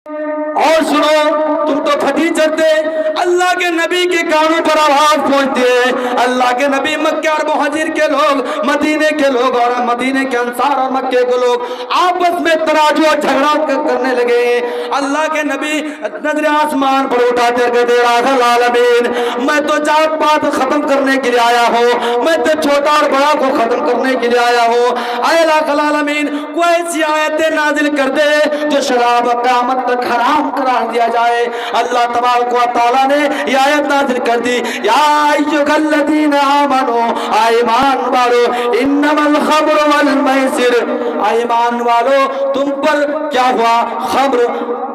اور سنو، تم تو پھٹی چلتے، اللہ کے نبی کے کانوں پر آواز پہنچتی ہے۔ اللہ کے نبی مکہ اور مہاجر کے لوگ، مدینے کے لوگ اور مدینے کے انصار اور مکے کے لوگ آپس میں تراجو اور جھگڑا کرنے لگے۔ اللہ کے نبی نظر آسمان پر اٹھاتے کہتے راہ العالمین، میں تو جات پات ختم کرنے کے لیے آیا ہوں، میں تو چھوٹا اور بڑا کو ختم کرنے کے لیے آیا ہوں۔ اے الہ العالمین، کوئی ایسی آیتیں نازل کر دے جو شراب قیامت تک حرام قرار دیا جائے۔ اللہ تبارک و تعالیٰ نے یہ آیت نازل کر دی، یا ایھا الذین آمنوا، ایمان والو، انما الخمر والمیسر، ایمان والو تم پر کیا ہوا؟ خمر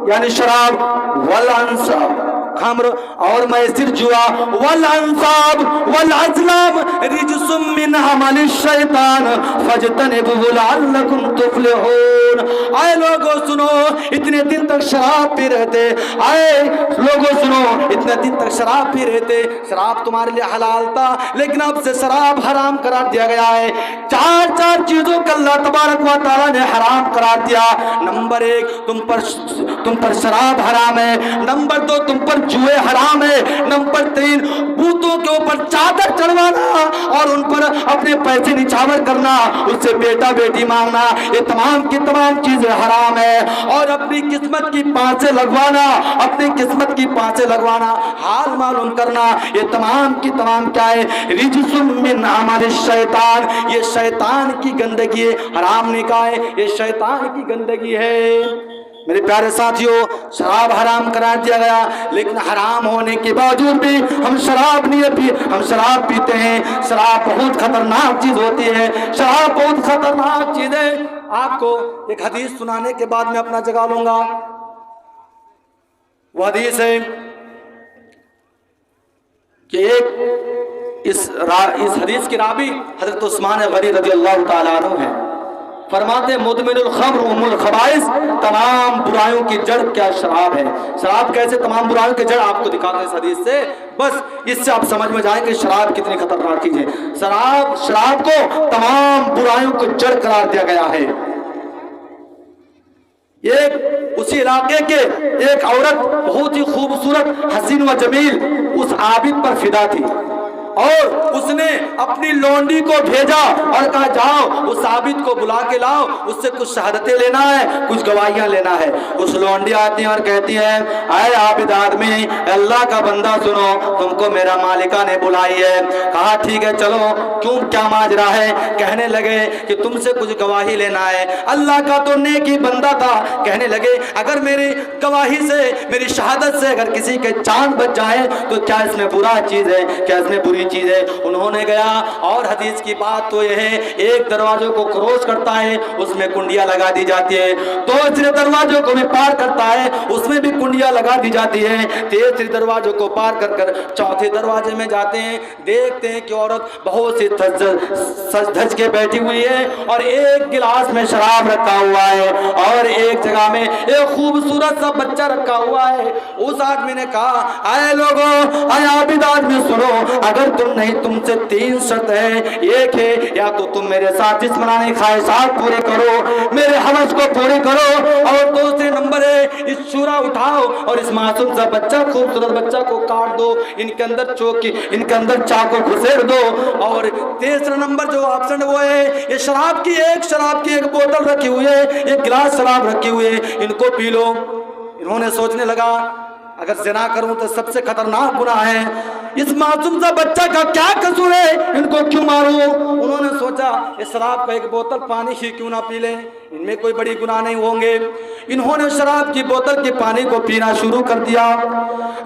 یعنی شراب، والانصاب خمر اور میسر جوا، والانصاب والازلام رجس من عمل الشیطان فاجتنبوہ لعلکم تفلحون۔ آئے لوگوں سنو، اتنے دن تک شراب پی رہے تھے، آئے لوگوں سنو، اتنے دن تک شراب پی رہے تھے، شراب تمہارے لیے حلال تھا، لیکن اب سے شراب حرام قرار دیا گیا ہے۔ چار چیزوں کا اللہ تبارک و تعالیٰ نے حرام قرار دیا۔ نمبر ایک، تم پر شراب حرام ہے۔ نمبر دو، تم پر جوئے حرام ہے۔ نمبر تین، بتوں کے اوپر چادر چڑھوانا اور ان پر اپنے پیسے نچھاور کرنا، اس سے بیٹا بیٹی مانگنا، یہ تمام کی تمام چیزیں حرام ہے۔ اور اپنی قسمت کی پانچیں لگوانا، اپنی قسمت کی پانچیں لگوانا، حال معلوم کرنا، یہ تمام کی تمام کیا ہے؟ رجس من عمل الشیطان، یہ شیطان کی گندگی ہے۔ حرام نے کہا ہے یہ شیطان کی گندگی ہے۔ میرے پیارے ساتھیوں، شراب حرام قرار دیا گیا، لیکن حرام ہونے کے باوجود بھی ہم شراب پیتے ہیں۔ شراب بہت خطرناک چیز ہوتی ہے، شراب بہت خطرناک چیز ہے۔ آپ کو ایک حدیث سنانے کے بعد میں اپنا جگہ لوں گا۔ وہ حدیث ہے کہ اس حدیث کی راوی حضرت عثمان غنی رضی اللہ تعالیٰ عنہ ہے۔ فرماتے ہیں مدمن الخمر ام الخبائث، تمام برائیوں کی جڑ کیا شراب ہے۔ شراب کیسے تمام برائیوں کی جڑ آپ کو دکھاتے ہیں اس حدیث سے، بس اس سے آپ سمجھ میں جائیں کہ شراب کتنی خطرناک چیز ہے۔ شراب کو تمام برائیوں کو جڑ قرار دیا گیا ہے۔ اسی علاقے کے ایک عورت بہت ہی خوبصورت حسین و جمیل اس عابد پر فدا تھی، اور اس نے اپنی لونڈی کو بھیجا اور کہا جاؤ اس عابد کو بلا کے لاؤ، اس سے کچھ شہادتیں لینا ہے، کچھ گواہیاں لینا ہے۔ اس لونڈی آتی ہے اور کہتی ہے اے عابد آدمی، اللہ کا بندہ سنو، تم کو میرا مالکہ نے بلائی ہے۔ کہا ٹھیک ہے چلو، کیوں کیا ماجرا ہے؟ کہنے لگے کہ تم سے کچھ گواہی لینا ہے۔ اللہ کا تو نیکی بندہ تھا، کہنے لگے اگر میری گواہی سے، میری شہادت سے اگر کسی کے جان بچ جائے تو کیا اس میں برا چیز ہے، کیا اس میں بری چیز ہے؟ انہوں نے گیا، اور حدیث کی بات تو یہ ہے ایک دروازے کو کروس کرتا ہے اس میں کنڈیاں لگا دی جاتی ہے، دوسرے دروازوں کو بھی پار کرتا ہے اس میں بھی کنڈیاں لگا دی جاتی ہے، تیسرے دروازوں کو پار کر چوتھے دروازے میں جاتے ہیں، دیکھتے ہیں کہ عورت بہت سی سج دھج کے بیٹھی ہوئی ہے، اور ایک گلاس میں شراب رکھا ہوا ہے، اور ایک جگہ میں ایک خوبصورت سا بچہ رکھا ہوا ہے۔ اس آدمی نے کہا اے لوگوں، اے عابد آدمی سنو، اگر تم سے تین شرط ہے، ایک ہے یا تو تم میرے ساتھ جسمانی خواہشات پوری کرو، میرے ہوس کو پوری کرو، اور دوسرے نمبر ہے اس چورا اٹھاؤ اور اس معصوم سا بچہ، خوبصورت بچہ کو کاٹ دو، ان کے اندر چاقو گھسیڑ دو، اور تیسرا نمبر جو آپشن وہ ہے یہ شراب کی ایک بوتل رکھی ہوئی ہے، ایک گلاس شراب رکھی ہوئی ہے، ان کو پی لو۔ انہوں نے سوچنے لگا اگر زنا کروں تو سب سے خطرناک گناہ ہے، اس معصوم سا بچہ کا کیا قصور ہے، ان کو کیوں ماروں؟ انہوں نے سوچا اس شراب کا ایک بوتل پانی ہی کیوں نہ پی لیں، ان میں کوئی بڑی گناہ نہیں ہوں گے۔ انہوں نے شراب کی بوتل کے پانی کو پینا شروع کر دیا۔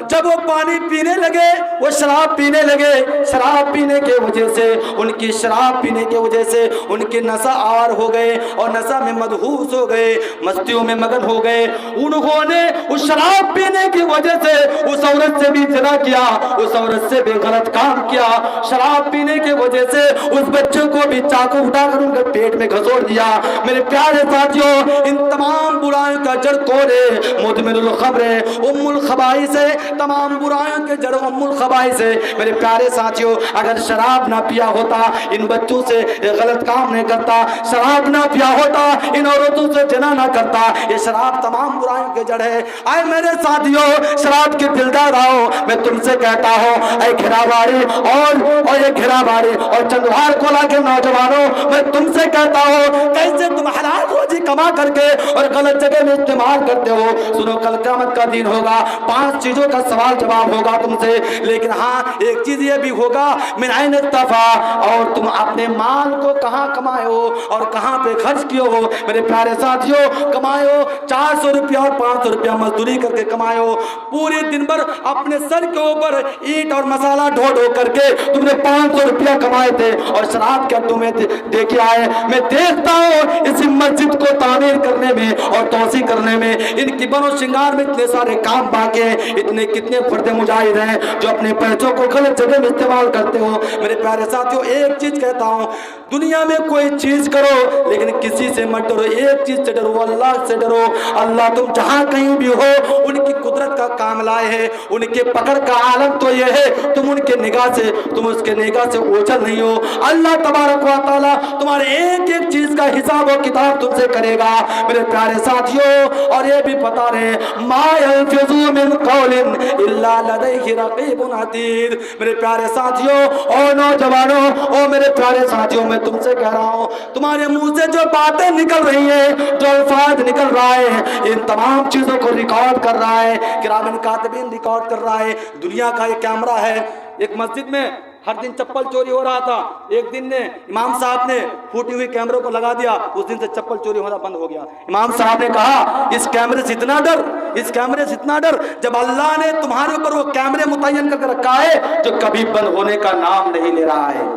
جب وہ پانی پینے لگے، وہ شراب پینے لگے، شراب پینے کے وجہ سے ان کی شراب پینے کے وجہ سے ان کے نشہ آور ہو گئے، اور نشہ میں مدہوس ہو گئے، مستیوں میں مگن ہو گئے۔ انہوں نے اس شراب پینے کی وجہ سے اس عورت سے بھی زنا کیا، اس عورت سے بھی غلط کام کیا، شراب پینے کی وجہ سے اس بچے کو بھی چاقو اٹھا کر ان کے پیٹ میں گھسوڑ دیا۔ میرے پیارے प्यारे साथियों, इन तमाम बुराइयों का जड़ कौन है? मुदमिनुल खम्र है, उम्मुल खबाइस है। तमाम बुराइयों के जड़ उम्मुल खबाइस है। मेरे प्यारे साथियों, अगर शराब ना पिया होता, इन बच्चों से ये गलत काम नहीं करता, शराब ना पिया होता, इन औरतों से जना ना करता। ये शराब तमाम बुराइयों के जड़ है। आए मेरे साथियों, शराब के दिलदार आओ, मैं तुमसे कहता हूँ, ऐ घिराबाड़ी और ये घिराबाड़ी और चंद्रहार कोला के नौजवानों, मैं तुमसे कहता हूँ, कैसे तुम हलाल रोजी कमा करके और गलत जगह में इस्तेमाल करते हो। सुनो, कल क़यामत का दिन होगा, 5 चीजों का सवाल जवाब होगा तुमसे। लेकिन हाँ, एक चीज ये भी होगा, मिन ऐन इत्तफा, और तुम अपने माल को कहाँ कमाए हो और कहाँ पे खर्च किए हो। मेरे प्यारे साथियों, कमाए हो 400 रुपया और 500 रुपया मजदूरी करके कमाए हो। पूरे दिन भर अपने सर के ऊपर ईंट और मसाला ढो ढो करके तुमने 500 रुपया कमाए थे और शराब के अड्डों में देखे आए। मैं देखता हूँ इसी मस्जिद को तामीर करने में और तोसी करने में, इनकी बनो श्रृंगार में इतने सारे काम बाकी हैं। इतने कितने फर्दे मुजाहिद हैं जो अपने पैसों को गलत जगह में इस्तेमाल करते हो। मेरे प्यारे साथियों, एक चीज कहता हूँ, दुनिया में कोई चीज करो लेकिन किसी से मत डरो, एक चीज से डरो, अल्लाह से डरो। अल्लाह तुम जहां कहीं भी हो, उनकी कुदरत का काम लाए है, उनके पकड़ का आलम तो ये है, तुम उनके निगाह से, तुम उसके निगाह से ओझल नहीं हो। अल्लाह तबारक व तआला तुम्हारे एक एक चीज का हिसाब और किताब तुमसे करेगा। मेरे प्यारे साथियों, और ये भी बता रहे, मा यल्फिज़ु मिन कौलिन इल्ला लदैहि रक़ीबुन अतीद। मेरे प्यारे साथियों और नौजवानों, और मेरे प्यारे साथियों, मैं तुमसे कह रहा हूँ, तुम्हारे मुंह से जो बातें निकल रही हैं, जो अल्फाज निकल रहा है, इन तमाम चीजों को रिकॉर्ड कर रहा है, किरामन कातिबीन रिकॉर्ड कर रहा है। दुनिया का एक कैमरा है। एक मस्जिद में हर दिन चप्पल चोरी हो रहा था। एक दिन ने इमाम साहब ने फूटी हुई कैमरे को लगा दिया, उस दिन से चप्पल चोरी होना बंद हो गया। इमाम साहब ने कहा, इस कैमरे से इतना डर, इस कैमरे से इतना डर, जब अल्लाह ने तुम्हारे ऊपर वो कैमरे मुतय्यन करके रखा है जो कभी बंद होने का नाम नहीं ले रहा है,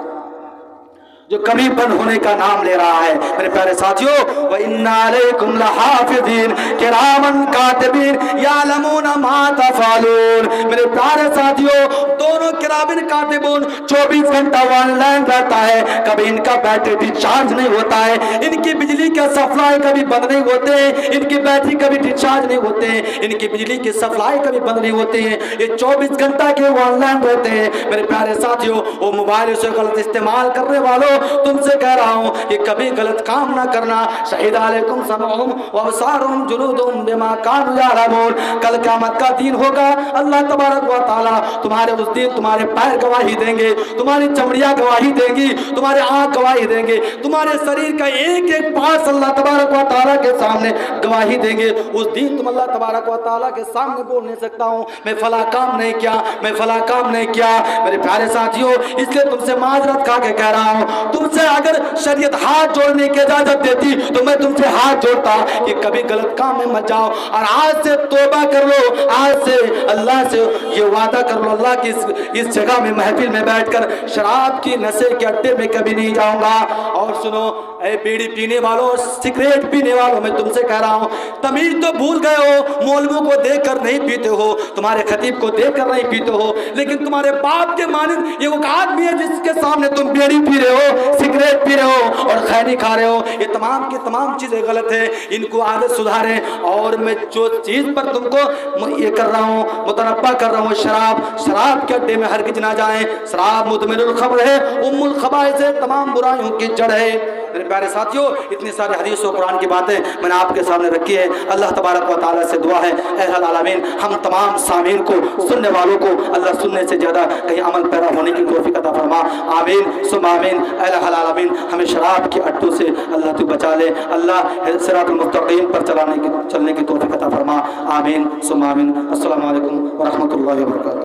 जो कभी बंद होने का नाम ले रहा है। मेरे प्यारे साथियों, व इन्ना अलैकुम लहाफिज़ीन किरामन कातिबीन यालमूना मा तफ़अलून। मेरे प्यारे साथियों, दोनों किरामन कातिबून 24 घंटा ऑनलाइन रहता है। कभी इनका बैटरी डिस्चार्ज नहीं होता है, इनकी बिजली के सप्लाई कभी बंद नहीं होते हैं, इनकी बैटरी कभी डिस्चार्ज नहीं होते हैं, इनकी बिजली की सप्लाई कभी बंद नहीं होते हैं। ये 24 घंटा के ऑनलाइन रहते हैं। मेरे प्यारे साथियों, वो मोबाइल से गलत इस्तेमाल करने वालों, तुमसे कह रहा हूं कि कभी गलत काम ना करना। शहीद अलैकुम समउहुम व अबसारुहुम जुलूदुहुम बिमा कानू यअलमून। कल क़यामत का दिन होगा, अल्लाह तबारक व तआला तुम्हारे उस दिन तुम्हारे पैर गवाही देंगे, तुम्हारी चमड़ियां गवाही देंगी, तुम्हारे आंख गवाही देंगे, तुम्हारे शरीर का एक एक पार्ट अल्लाह तबारक व तआला के सामने गवाही देंगे। उस दिन तुम अल्लाह तबारक व तआला के सामने बोल नहीं सकता हूं, मैं फला काम नहीं किया, मैं फला काम नहीं किया। मेरे प्यारे साथियों, इसलिए तुमसे माजरत खा के कह रहा हूं, तुमसे अगर शरीयत हाथ जोड़ने की इजाजत देती तो मैं तुमसे हाथ जोड़ता कि कभी गलत काम में मत जाओ। और आज से तौबा कर लो, आज से अल्लाह से ये वादा कर लो, अल्लाह की इस जगह में महफिल में बैठकर शराब की नशे के अड्डे में कभी नहीं जाऊंगा। और सुनो, ऐ बीड़ी पीने वालों, सिगरेट पीने वालों, मैं तुमसे कह रहा हूं, तमीज तो भूल गए हो। मौलवियों को देखकर नहीं पीते हो, तुम्हारे खतीब को देखकर नहीं पीते हो, लेकिन तुम्हारे बाप के मानिंद ये वो आदमी है जिसके सामने तुम बीड़ी पी रहे हो, सिगरेट पी रहे हो और खैनी खा रहे हो। ये तमाम की तमाम चीजें गलत है, इनको आदत सुधारें। और मैं जो चीज पर तुमको ये कर रहा हूँ, मुतनब्बा कर रहा हूँ, शराब के अड्डे में हरगिज ना जाएं। शराब मुदमिनुल खम्र है, उम्मुल खबाइस है, तमाम बुराइयों की जड़ है। मेरे प्यारे साथियों, इतनी सारी हदीस और कुरान की बातें मैंने आपके सामने रखी है। अल्लाह तबारक व तआला से दुआ है, ऐ रब्बुल आलमीन, हम तमाम सामीन को, सुनने वालों को अल्लाह सुनने से ज्यादा कहीं अमल पैदा होने की तौफीक अता फरमा। आमीन सुम्मा आमीन। ऐ रब्बुल आलमीन, हमें शराब के अड्डों से अल्लाह तू बचा ले। अल्लाह सिरातुल मुस्तकीम पर चलने की तौफीक अता फरमा। आमीन सुम्मा आमीन। अस्सलामु अलैकुम व रहमतुल्लाहि व बरकातहू।